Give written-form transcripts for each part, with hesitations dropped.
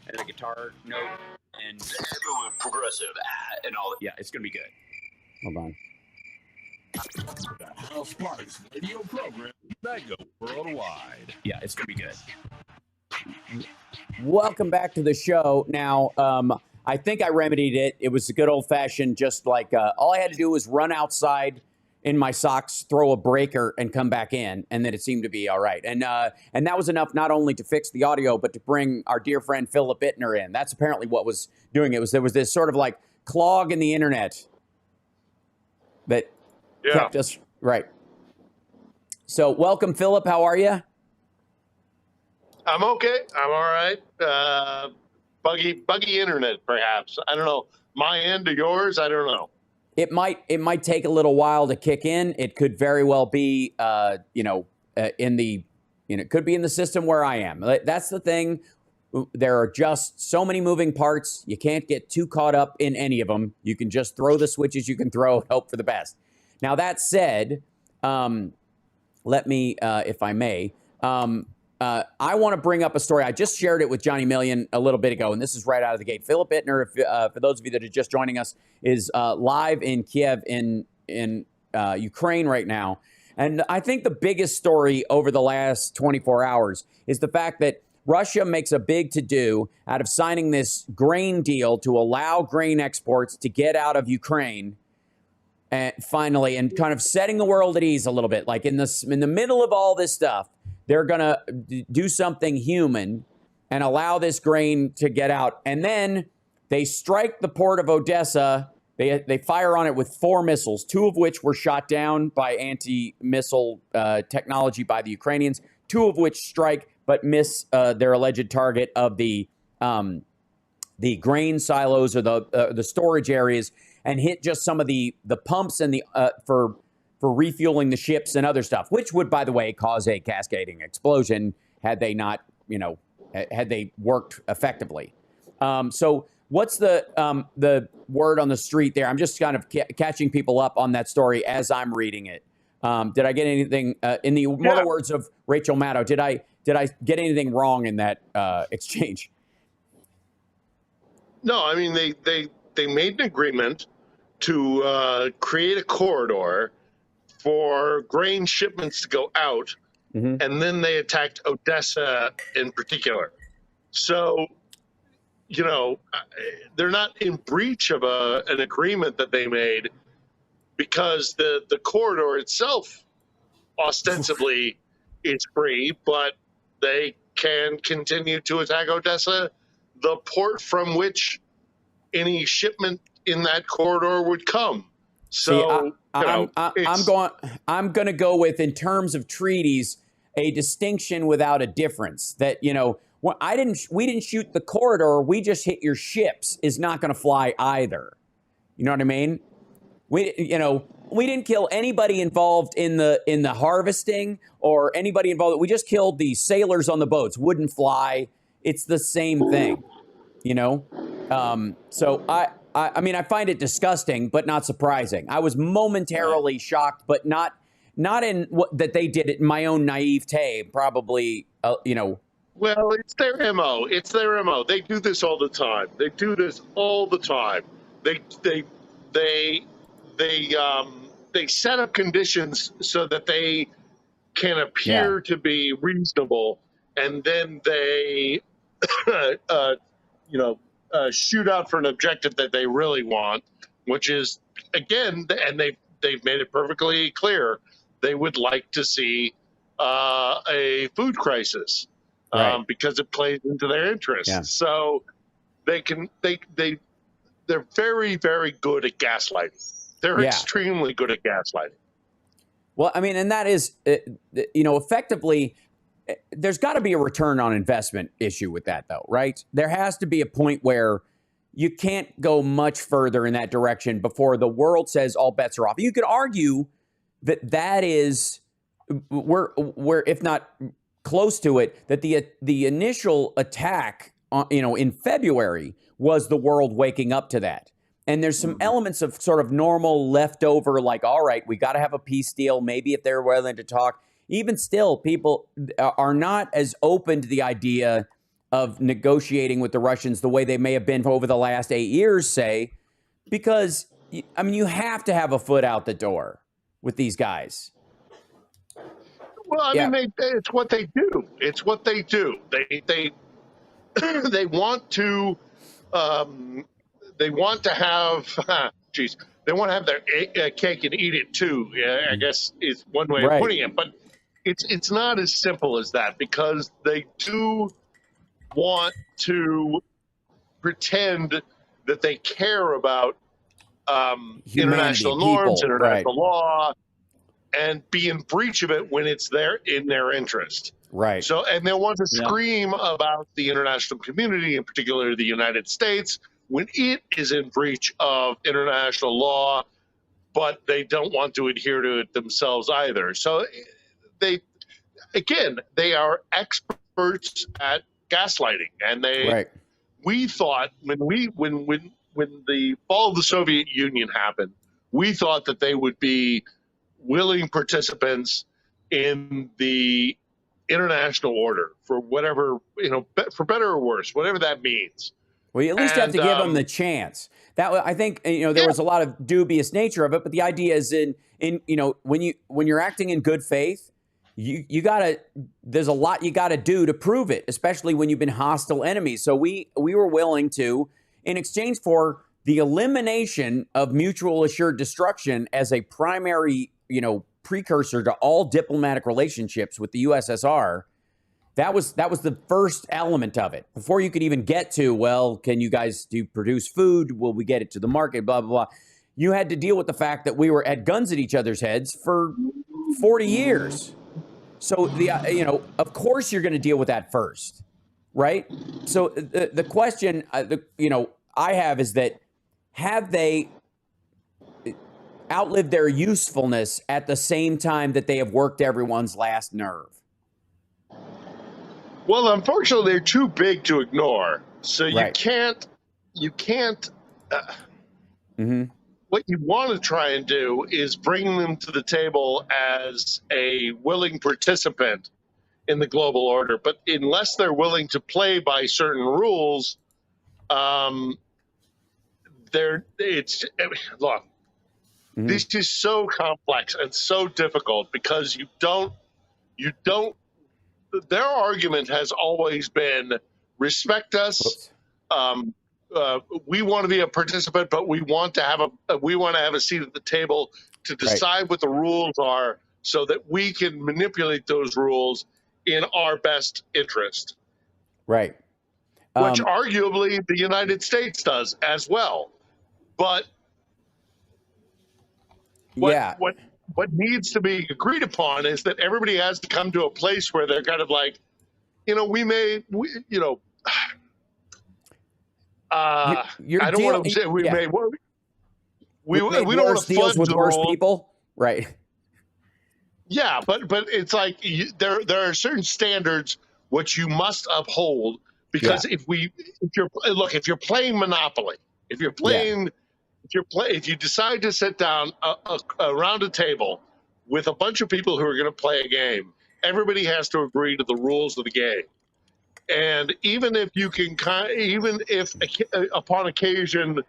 and a guitar note and progressive and all that. Yeah, it's gonna be good. Hold on. The House Party's radio program that goes worldwide. Yeah, it's gonna be good. Welcome back to the show. Now, I think I remedied it. It was a good old-fashioned, just like all I had to do was run outside in my socks, throw a breaker, and come back in, and then it seemed to be all right. And that was enough not only to fix the audio, but to bring our dear friend Philip Itner in. That's apparently what was doing it. There was this sort of like clog in the internet that kept us right. So welcome, Philip. How are you? I'm okay. I'm all right. Buggy internet, perhaps. I don't know. My end or yours? I don't know. It might take a little while to kick in. It could very well be, it could be in the system where I am. That's the thing. There are just so many moving parts. You can't get too caught up in any of them. You can just throw the switches you can throw, hope for the best. Now, that said, let me, if I may, I want to bring up a story. I just shared it with Johnny Million a little bit ago, and this is right out of the gate. Philip Itner, for those of you that are just joining us, is live in Kiev in Ukraine right now. And I think the biggest story over the last 24 hours is the fact that Russia makes a big to-do out of signing this grain deal to allow grain exports to get out of Ukraine. And finally, and kind of setting the world at ease a little bit, like in the middle of all this stuff, they're going to do something human and allow this grain to get out. And then they strike the port of Odessa. They fire on it with 4 missiles, 2 of which were shot down by anti-missile technology by the Ukrainians, 2 of which strike but miss their alleged target of the grain silos or the storage areas, and hit just some of the pumps and the for refueling the ships and other stuff, which would, by the way, cause a cascading explosion had they not, had they worked effectively. So what's the word on the street there? I'm just kind of catching people up on that story as I'm reading it. Did I get anything in the mortal words of Rachel Maddow? Did I get anything wrong in that exchange? No, I mean they made an agreement to create a corridor for grain shipments to go out, and then they attacked Odessa in particular. So, they're not in breach of an agreement that they made, because the corridor itself ostensibly is free, but they can continue to attack Odessa, the port from which any shipment in that corridor would come. So I'm going to go with, in terms of treaties, a distinction without a difference. That we didn't shoot the corridor, we just hit your ships is not going to fly either. You know what I mean? We didn't kill anybody involved in the harvesting or anybody involved. We just killed the sailors on the boats. Wouldn't fly. It's the same thing. So I mean, I find it disgusting, but not surprising. I was momentarily shocked, but not in that they did it in my own naivete, probably, Well, it's their MO. It's their MO. They do this all the time. They set up conditions so that they can appear to be reasonable, and then they, shoot out for an objective that they really want, which is, again, and they've made it perfectly clear, they would like to see a food crisis, because it plays into their interests. Yeah. So they're very, very good at gaslighting. They're extremely good at gaslighting. Well, I mean, and that is, effectively, there's got to be a return on investment issue with that, though, right? There has to be a point where you can't go much further in that direction before the world says all bets are off. You could argue that is, we're if not close to it, that the initial attack, in February was the world waking up to that. And there's some elements of sort of normal leftover, like, all right, we got to have a peace deal. Maybe if they're willing to talk, even still, people are not as open to the idea of negotiating with the Russians the way they may have been over the last 8 years, say, because, I mean, you have to have a foot out the door with these guys. Well, I mean, it's what they do. It's what they do. They they want to they want to have geez, they want to have their cake and eat it too. Yeah, I guess is one way of putting it. But it's not as simple as that, because they do want to pretend that they care about international norms, international law, and be in breach of it when it's in their interest. Right. So, and they'll want to scream about the international community, in particular the United States, when it is in breach of international law, but they don't want to adhere to it themselves either. So they are experts at gaslighting, and we thought when the fall of the Soviet Union happened, we thought that they would be willing participants in the international order for whatever, for better or worse, whatever that means. Well, you at least have to give them the chance. That, I think, there was a lot of dubious nature of it, but the idea is when you're acting in good faith, there's a lot you gotta do to prove it, especially when you've been hostile enemies. So we were willing to, in exchange for the elimination of mutual assured destruction as a primary, precursor to all diplomatic relationships with the USSR, that was the first element of it. Before you could even get to, well, can you guys produce food? Will we get it to the market? Blah, blah, blah. You had to deal with the fact that we were at guns at each other's heads for 40 years. So of course you're going to deal with that first, right? So the question, I have is that, have they outlived their usefulness at the same time that they have worked everyone's last nerve? Well, unfortunately, they're too big to ignore. So you can't. What you want to try and do is bring them to the table as a willing participant in the global order. But unless they're willing to play by certain rules, look. This is so complex and so difficult, because their argument has always been, respect us. We want to be a participant, but we want to have a seat at the table to decide what the rules are, so that we can manipulate those rules in our best interest. Right. Which arguably the United States does as well. But what needs to be agreed upon is that everybody has to come to a place where they're kind of like, I don't want to say we don't want to deals with worse people, right? Yeah, but it's like there are certain standards which you must uphold, because if you're playing Monopoly, if you decide to sit down around a table with a bunch of people who are going to play a game, everybody has to agree to the rules of the game. And even if upon occasion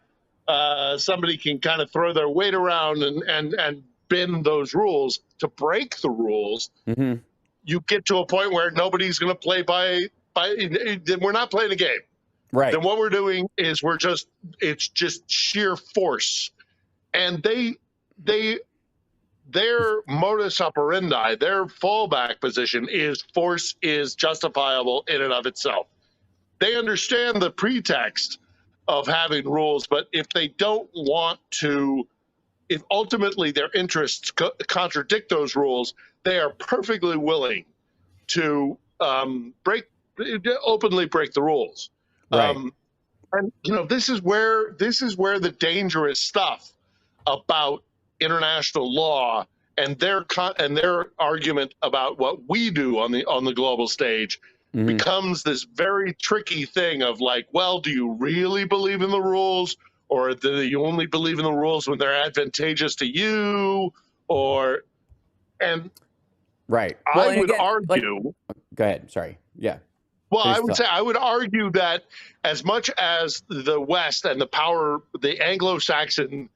somebody can kind of throw their weight around and bend those rules to break the rules, you get to a point where nobody's going to play by. We're not playing a game. Right. Then what we're doing is it's just sheer force. And their modus operandi, their fallback position is force is justifiable in and of itself. They understand the pretext of having rules, but if they don't want to, if ultimately their interests contradict those rules, they are perfectly willing to openly break the rules. Right. And this is where the dangerous stuff about international law and their argument about what we do on the global stage becomes this very tricky thing of like, well, do you really believe in the rules, or do you only believe in the rules when they're advantageous to you, and Right. I and would again, argue. Go ahead. Sorry. Yeah. Well, Finish I would the say thought. I would argue that as much as the West and the Anglo-Saxon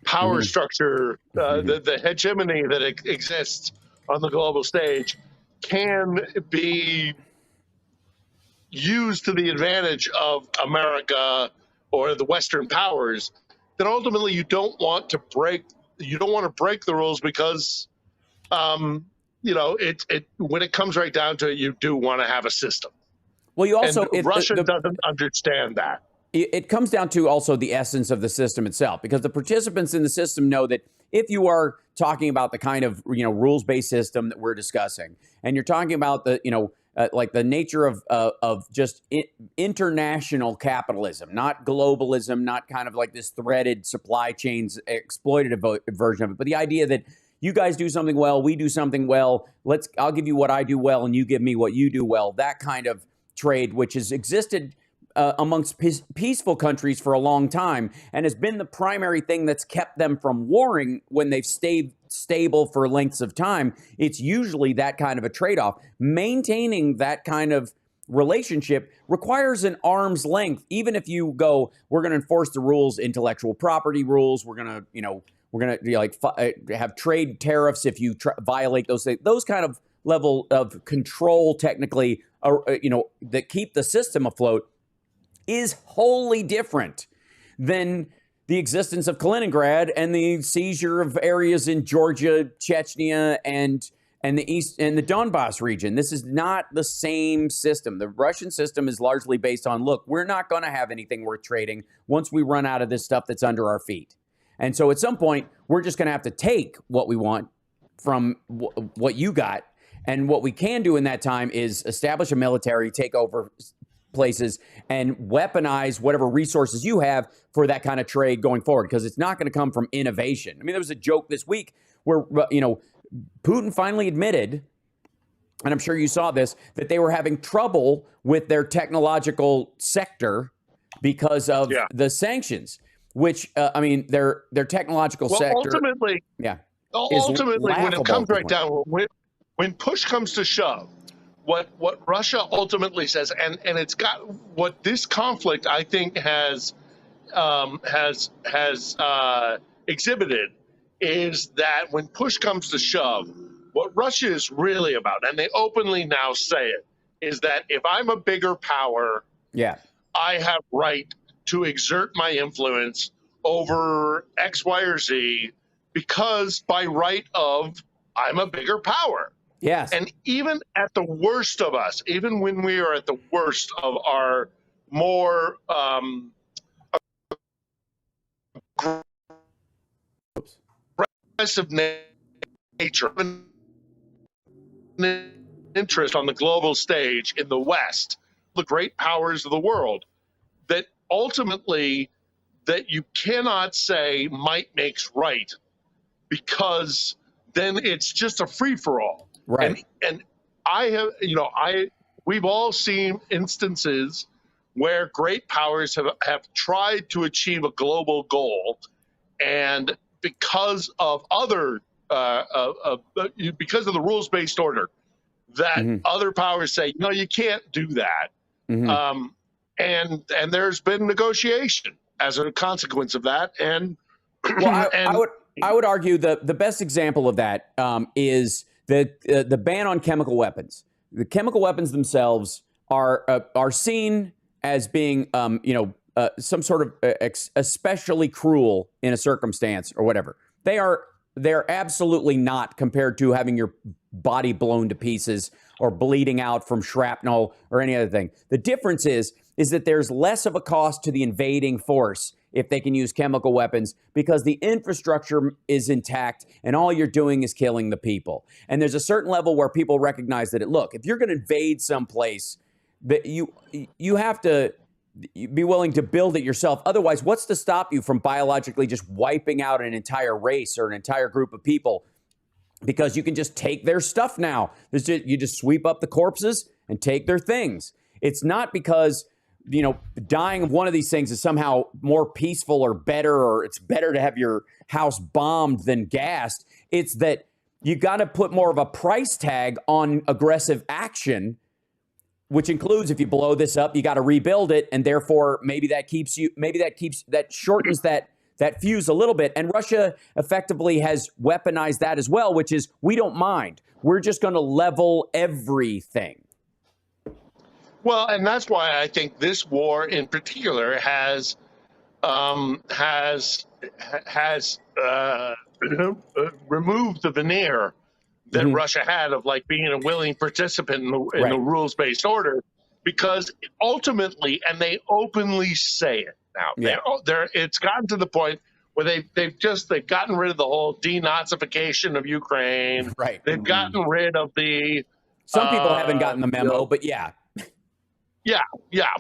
power structure, the hegemony that exists on the global stage, can be used to the advantage of America or the Western powers, then ultimately you don't want to break the rules because when it comes right down to it, you do want to have a system. Well, you And also Russia doesn't understand that. it comes down to also the essence of the system itself, because the participants in the system know that if you are talking about the kind of rules-based system that we're discussing, and you're talking about the like the nature of just international capitalism, not globalism, not kind of like this threaded supply chains exploitative version of it, but the idea that you guys do something well, we do something well. I'll give you what I do well, and you give me what you do well. That kind of trade, which has existed amongst peaceful countries for a long time and has been the primary thing that's kept them from warring when they've stayed stable for lengths of time. It's usually that kind of a trade-off. Maintaining that kind of relationship requires an arm's length. Even if you go, we're going to enforce the rules, intellectual property rules, we're going to have trade tariffs if you violate those things, those kind of level of control technically, that keep the system afloat, is wholly different than the existence of Kaliningrad and the seizure of areas in Georgia, Chechnya, and the East and the Donbass region. This is not the same system. The Russian system is largely based on, look, we're not going to have anything worth trading once we run out of this stuff that's under our feet. And so at some point, we're just going to have to take what we want from what you got. And what we can do in that time is establish a military, take over places, and weaponize whatever resources you have for that kind of trade going forward, because it's not going to come from innovation. I mean, there was a joke this week where, Putin finally admitted, and I'm sure you saw this, that they were having trouble with their technological sector because of the sanctions, which, their technological sector. Ultimately, when it comes right down, when push comes to shove, what Russia ultimately says, and it's got what this conflict I think has exhibited, is that when push comes to shove, what Russia is really about, and they openly now say it, is that if I'm a bigger power, I have right to exert my influence over X, Y, or Z, because by right of I'm a bigger power. Yes. And even at the worst of us, even when we are at the worst of our more aggressive nature, interest on the global stage in the West, the great powers of the world, that ultimately that you cannot say might makes right, because then it's just a free-for-all. Right. And we've all seen instances where great powers have tried to achieve a global goal, and because of because of the rules-based order, that other powers say, no, you can't do that. And there's been negotiation as a consequence of that. And well, I would argue the best example of that is the ban on chemical weapons. The chemical weapons themselves are seen as being some sort of especially cruel in a circumstance or whatever. They're absolutely not, compared to having your body blown to pieces or bleeding out from shrapnel or any other thing. The difference is that there's less of a cost to the invading force if they can use chemical weapons, because the infrastructure is intact and all you're doing is killing the people. And there's a certain level where people recognize that, look, if you're going to invade someplace, that you have to be willing to build it yourself. Otherwise, what's to stop you from biologically just wiping out an entire race or an entire group of people? Because you can just take their stuff now. You just sweep up the corpses and take their things. It's not because dying of one of these things is somehow more peaceful or better, or it's better to have your house bombed than gassed. It's that you got to put more of a price tag on aggressive action, which includes if you blow this up, you got to rebuild it, and therefore maybe that shortens that fuse a little bit. And Russia effectively has weaponized that as well, which is we don't mind. We're just going to level everything. Well, and that's why I think this war in particular has removed the veneer that Russia had of like being a willing participant in the rules-based order, because ultimately, and they openly say it now, it's gotten to the point where they've gotten rid of the whole denazification of Ukraine. Right. They've gotten rid of the. Some people haven't gotten the memo, but yeah. Yeah.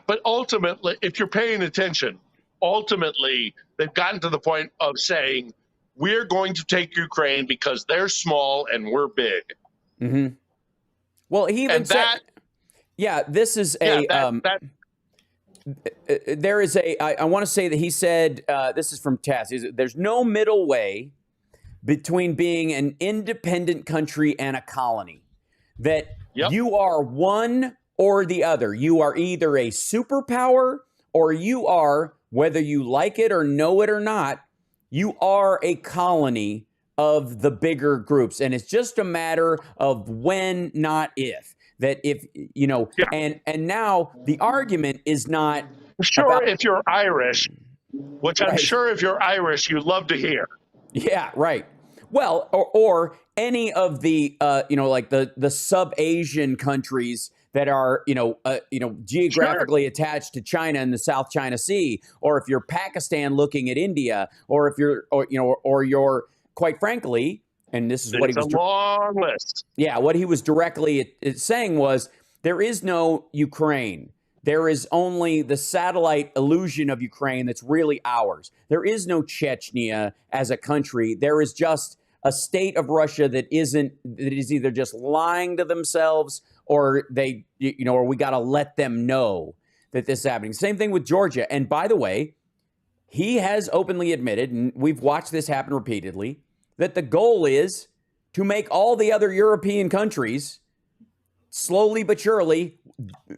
But ultimately, if you're paying attention, ultimately, they've gotten to the point of saying, we're going to take Ukraine because they're small and we're big. Mm-hmm. Well, he even said, this is there is I want to say that he said, this is from Tass, there's no middle way between being an independent country and a colony. That you are one or the other. You are either a superpower or you are, whether you like it or know it or not, you are a colony of the bigger groups. And it's just a matter of when, not if. That if, and now the argument is not. Sure, if you're Irish, which I'm sure if you're Irish, you love to hear. Yeah, right. Well, or any of the, like the sub-Asian countries that are, geographically attached to China and the South China Sea, or if you're Pakistan looking at India, or if you're, or you're, quite frankly, and this is what he was. It's a long list. Yeah, what he was directly saying was there is no Ukraine. There is only the satellite illusion of Ukraine that's really ours. There is no Chechnya as a country. There is just a state of Russia that is either just lying to themselves or or we got to let them know that this is happening. Same thing with Georgia. And by the way, he has openly admitted, and we've watched this happen repeatedly, that the goal is to make all the other European countries slowly but surely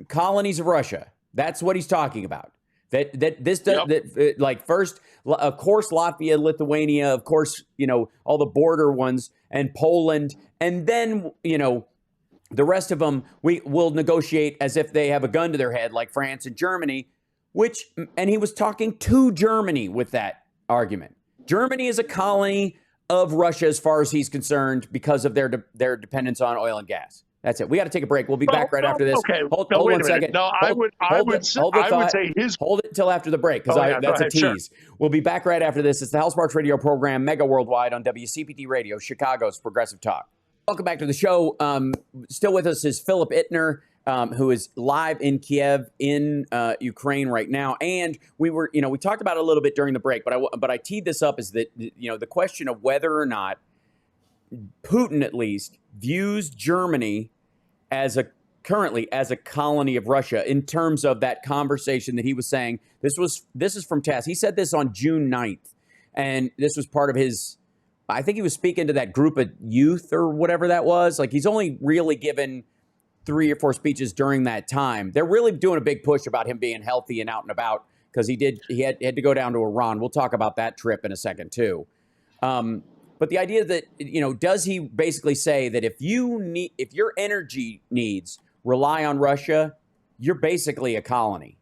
colonies of Russia. That's what he's talking about. First, of course, Latvia, Lithuania, of course, all the border ones, and Poland, and then, the rest of them, we will negotiate as if they have a gun to their head, like France and Germany, and he was talking to Germany with that argument. Germany is a colony of Russia as far as he's concerned because of their dependence on oil and gas. That's it. We got to take a break. We'll be back right after this. Okay. Hold 1 second. No, I would say hold it until after the break, because that's a tease. Sure. We'll be back right after this. It's the Hal Sparks Radio program, mega worldwide on WCPT Radio, Chicago's Progressive Talk. Welcome back to the show. Still with us is Philip Itner, who is live in Kiev in Ukraine right now. And we talked about it a little bit during the break, but I teed this up as that, the question of whether or not Putin, at least, views Germany currently as a colony of Russia in terms of that conversation that he was saying. This is from Tass. He said this on June 9th, and this was part of his, I think he was speaking to that group of youth or whatever that was. Like, he's only really given 3 or 4 speeches during that time. They're really doing a big push about him being healthy and out and about, because he had to go down to Iran. We'll talk about that trip in a second too. But the idea that, does he basically say that if your energy needs rely on Russia, you're basically a colony?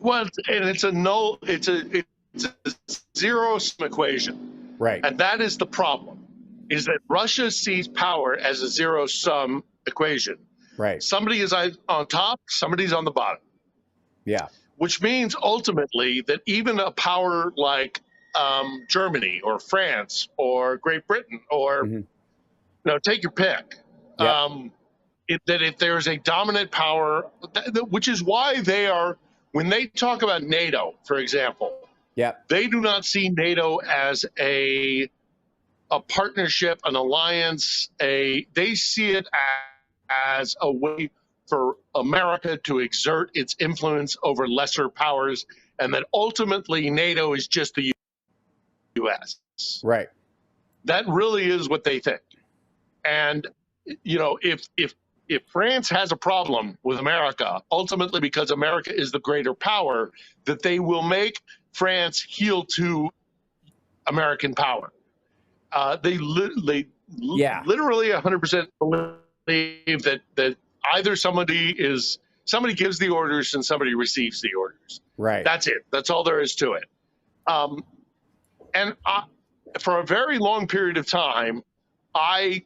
Well, it's a zero-sum equation. Right. And that is the problem, is that Russia sees power as a zero-sum equation. Right. Somebody is on top, somebody's on the bottom. Yeah. Which means ultimately that even a power like Germany or France or Great Britain or, take your pick. Yep. If there's a dominant power, which is why when they talk about NATO, for example, they do not see NATO as a partnership, an alliance. They see it as a way for America to exert its influence over lesser powers, and that ultimately NATO is just the U.S. Right. That really is what they think. And if France has a problem with America, ultimately because America is the greater power, that they will make France heel to American power. They literally 100% believe that either somebody gives the orders and somebody receives the orders. Right. That's it. That's all there is to it. And for a very long period of time, I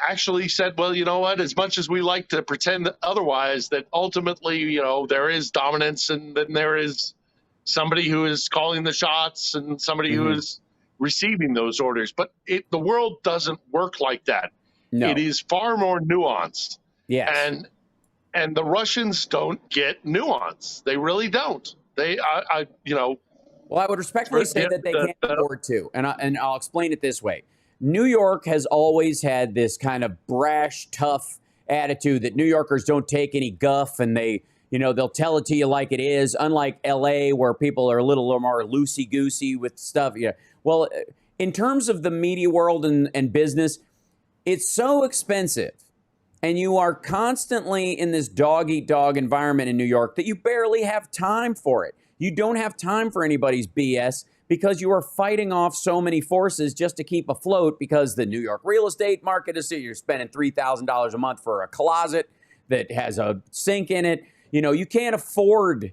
actually said, well, you know what? As much as we like to pretend otherwise, that ultimately, there is dominance, and then there is somebody who is calling the shots and somebody who is receiving those orders. But the world doesn't work like that. No. It is far more nuanced. Yes. And the Russians don't get nuance. They really don't. Well, I would respectfully say that they can't afford to, and I'll explain it this way. New York has always had this kind of brash, tough attitude that New Yorkers don't take any guff, and they'll tell it to you like it is, unlike LA, where people are a little more loosey-goosey with stuff. Yeah. Well, in terms of the media world and business, it's so expensive, and you are constantly in this dog-eat-dog environment in New York that you barely have time for it. You don't have time for anybody's BS because you are fighting off so many forces just to keep afloat, because the New York real estate market is, you're spending $3,000 a month for a closet that has a sink in it. You can't afford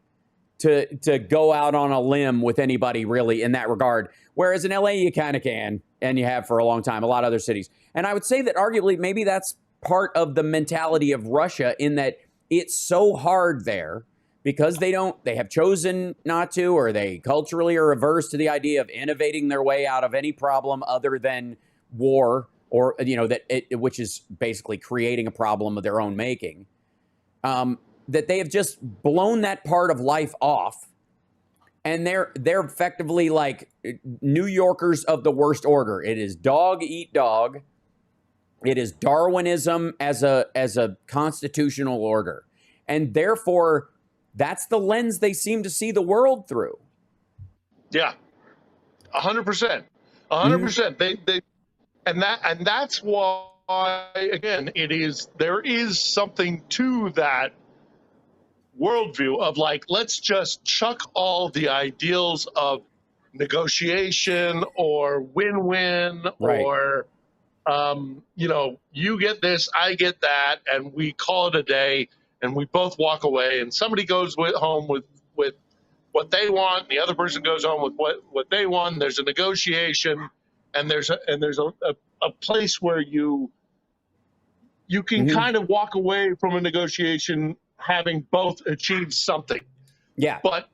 to go out on a limb with anybody really in that regard. Whereas in LA, you kind of can, and you have for a long time, a lot of other cities. And I would say that arguably maybe that's part of the mentality of Russia, in that it's so hard there because they have chosen not to, or they culturally are averse to the idea of innovating their way out of any problem other than war, or, which is basically creating a problem of their own making. That they have just blown that part of life off, and they're effectively like New Yorkers of the worst order. It is dog eat dog. It is Darwinism as a constitutional order, and therefore that's the lens they seem to see the world through. Yeah, 100%, 100%. They and that's why, again, there is something to that worldview of like, let's just chuck all the ideals of negotiation or win-win, right, or you get this, I get that, and we call it a day, and we both walk away, and somebody goes home with what they want, and the other person goes home with what they want. There's a negotiation, and there's a place where you can kind of walk away from a negotiation having both achieved something. Yeah. But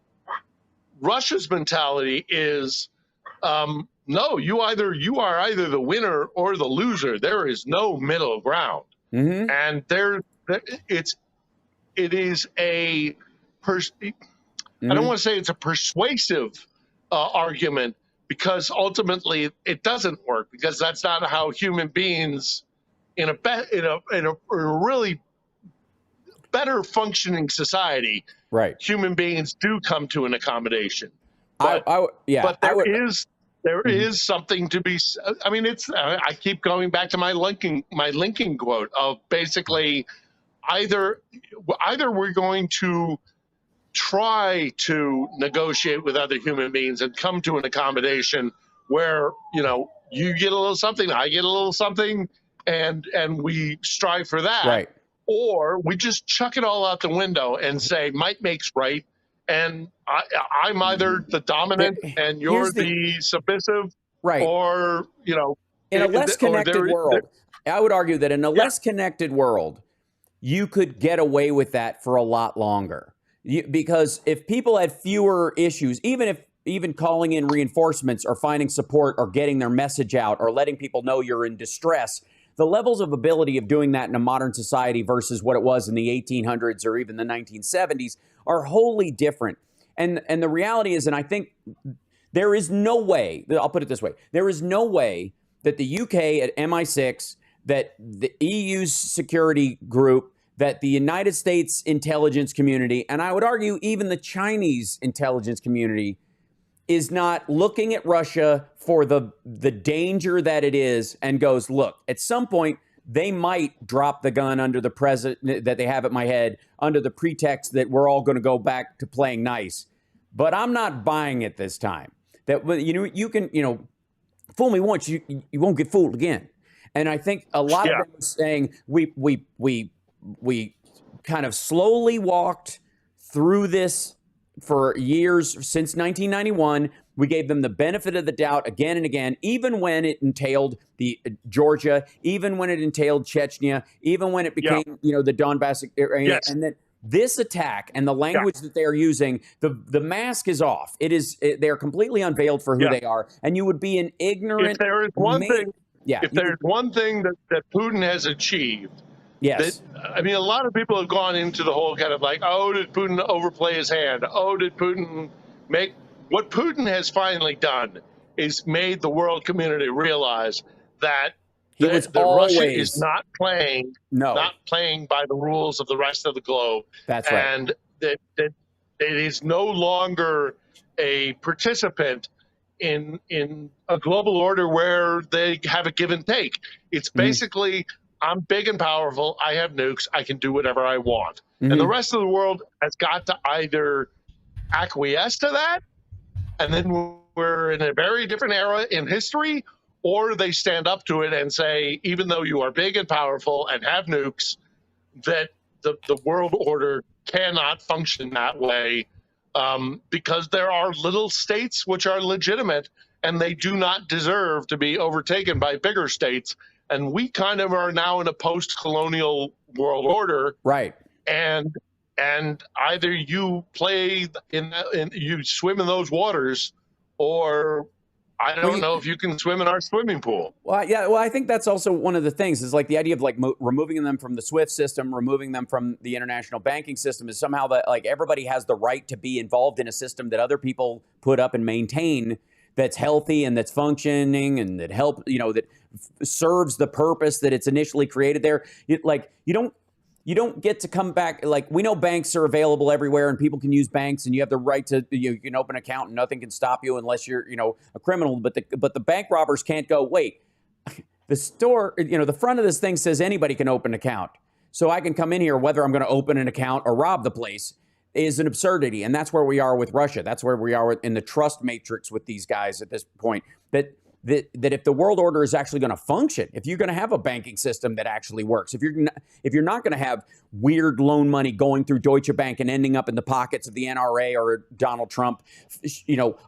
Russia's mentality is, no, you are either the winner or the loser. There is no middle ground. And it is I don't want to say it's a persuasive argument, because ultimately it doesn't work, because that's not how human beings in a really better functioning society, right, human beings do come to an accommodation. But there is something to be. I mean, I keep going back to my Lincoln quote of basically either we're going to try to negotiate with other human beings and come to an accommodation where you get a little something, I get a little something, and we strive for that, right, or we just chuck it all out the window and say might makes right, and I'm either the dominant and you're the submissive, right, or in a less connected world. I would argue that in a less connected world, you could get away with that for a lot longer. Because if people had fewer issues, even calling in reinforcements or finding support or getting their message out or letting people know you're in distress, the levels of ability of doing that in a modern society versus what it was in the 1800s or even the 1970s are wholly different. And the reality is, and I think there is no way, I'll put it this way, there is no way that the UK at MI6, that the EU's security group, that the United States intelligence community, and I would argue even the Chinese intelligence community, is not looking at Russia for the danger that it is and goes, look, at some point they might drop the gun under the president that they have at my head under the pretext that we're all going to go back to playing nice. But I'm not buying it this time. That, you can, fool me once, you won't get fooled again. And I think a lot of them are saying we kind of slowly walked through this for years since 1991. We gave them the benefit of the doubt again and again, even when it entailed the Georgia, even when it entailed Chechnya, even when it became, the Donbass area. Yes. And then this attack and the language that they are using, the mask is off. They are completely unveiled for who they are. And you would be an ignorant. If there is one thing, if there's one thing that Putin has achieved, yes. A lot of people have gone into the whole kind of like, oh, did Putin overplay his hand? Oh, did Putin make... What Putin has finally done is made the world community realize that Russia is not playing by the rules of the rest of the globe. That's right. And that it is no longer a participant in a global order where they have a give and take. It's basically, I'm big and powerful, I have nukes, I can do whatever I want. And the rest of the world has got to either acquiesce to that, and then we're in a very different era in history, or they stand up to it and say, even though you are big and powerful and have nukes, that the world order cannot function that way, because there are little states which are legitimate and they do not deserve to be overtaken by bigger states. And we kind of are now in a post-colonial world order. Right. And either you play you swim in those waters, or I don't know if you can swim in our swimming pool. Well, yeah. Well, I think that's also one of the things is like the idea of like removing them from the SWIFT system, removing them from the international banking system is somehow that like everybody has the right to be involved in a system that other people put up and maintain that's healthy and that's functioning and that that serves the purpose that it's initially created there. You don't get to come back. Like, we know banks are available everywhere and people can use banks and you have the right to, you can open an account and nothing can stop you unless you're, a criminal. But the bank robbers can't go, wait, the store, the front of this thing says anybody can open an account. So I can come in here, whether I'm going to open an account or rob the place is an absurdity. And that's where we are with Russia. That's where we are in the trust matrix with these guys at this point, that if the world order is actually going to function, if you're going to have a banking system that actually works, if you're not going to have weird loan money going through Deutsche Bank and ending up in the pockets of the NRA or Donald Trump,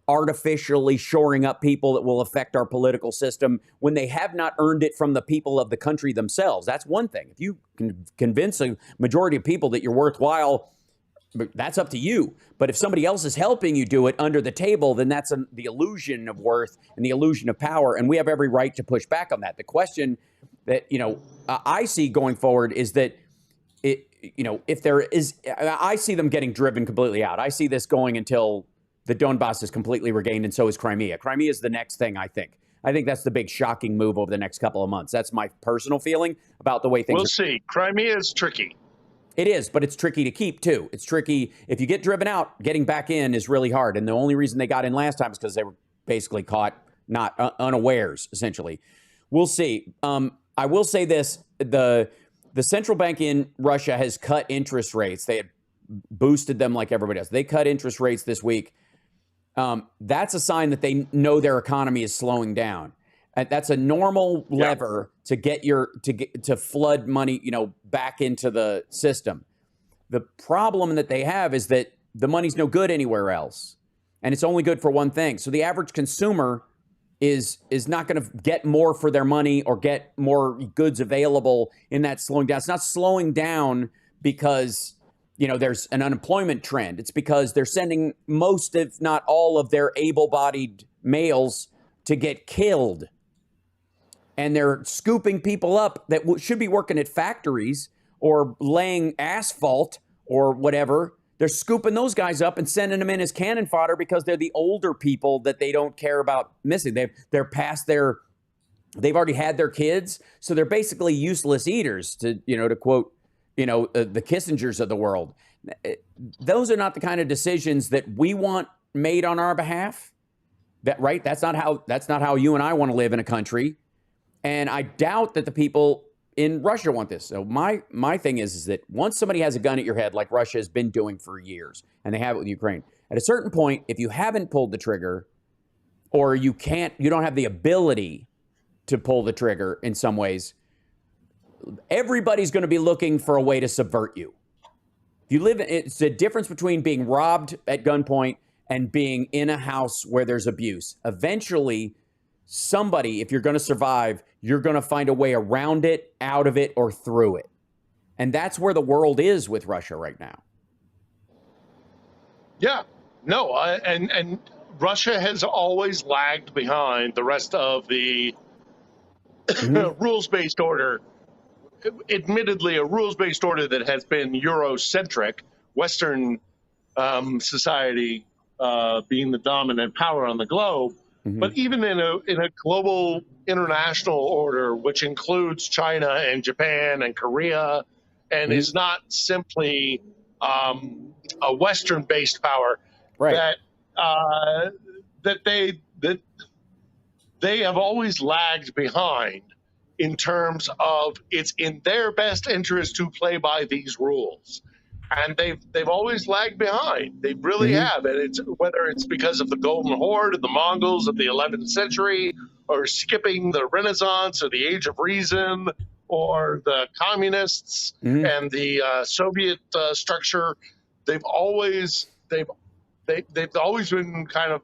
artificially shoring up people that will affect our political system when they have not earned it from the people of the country themselves. That's one thing. If you can convince a majority of people that you're worthwhile, that's up to you. But if somebody else is helping you do it under the table, then that's the illusion of worth and the illusion of power. And we have every right to push back on that. The question that, I see going forward is that, if there is, I see them getting driven completely out. I see this going until the Donbass is completely regained, and so is Crimea. Crimea is the next thing, I think. I think that's the big shocking move over the next couple of months. That's my personal feeling about the way things We'll see. Crimea is tricky. It is, but it's tricky to keep, too. It's tricky. If you get driven out, getting back in is really hard. And the only reason they got in last time is because they were basically caught not unawares, essentially. We'll see. I will say this. The central bank in Russia has cut interest rates. They had boosted them like everybody else. They cut interest rates this week. That's a sign that they know their economy is slowing down. That's a normal lever to get to flood money, back into the system. The problem that they have is that the money's no good anywhere else, and it's only good for one thing. So the average consumer is not going to get more for their money or get more goods available in that slowing down. It's not slowing down because there's an unemployment trend. It's because they're sending most, if not all, of their able-bodied males to get killed. And they're scooping people up that should be working at factories or laying asphalt or whatever. They're scooping those guys up and sending them in as cannon fodder because they're the older people that they don't care about missing. They're past they've already had their kids, so they're basically useless eaters. To quote the Kissingers of the world. Those are not the kind of decisions that we want made on our behalf. Right? That's not how you and I want to live in a country. And I doubt that the people in Russia want this. So my thing is that once somebody has a gun at your head, like Russia has been doing for years, and they have it with Ukraine, at a certain point, if you haven't pulled the trigger, or you don't have the ability to pull the trigger in some ways, everybody's going to be looking for a way to subvert you. It's the difference between being robbed at gunpoint and being in a house where there's abuse. Eventually, somebody, if you're going to survive, you're going to find a way around it, out of it, or through it. And that's where the world is with Russia right now. Yeah, no, and Russia has always lagged behind the rest of the rules-based order. Admittedly, a rules-based order that has been Eurocentric, Western society being the dominant power on the globe. But even in a global international order, which includes China and Japan and Korea, and is not simply a Western-based power, right? That they have always lagged behind in terms of it's in their best interest to play by these rules. And they've always lagged behind. They really have. And it's whether it's because of the Golden Horde of the Mongols of the 11th century, or skipping the Renaissance or the Age of Reason, or the communists and the Soviet structure. They've always been kind of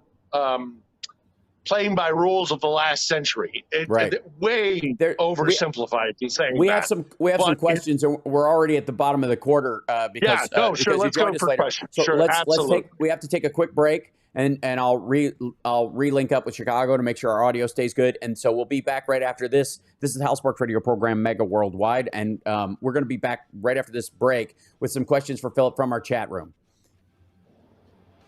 playing by rules of the last century. Way oversimplified in saying we that. have some questions, and we're already at the bottom of the quarter because sure. Let's go for questions. So sure, we have to take a quick break, and I'll relink up with Chicago to make sure our audio stays good, and so we'll be back right after this. This is the Hal Sparks Radio program, Mega Worldwide, and we're going to be back right after this break with some questions for Philip from our chat room.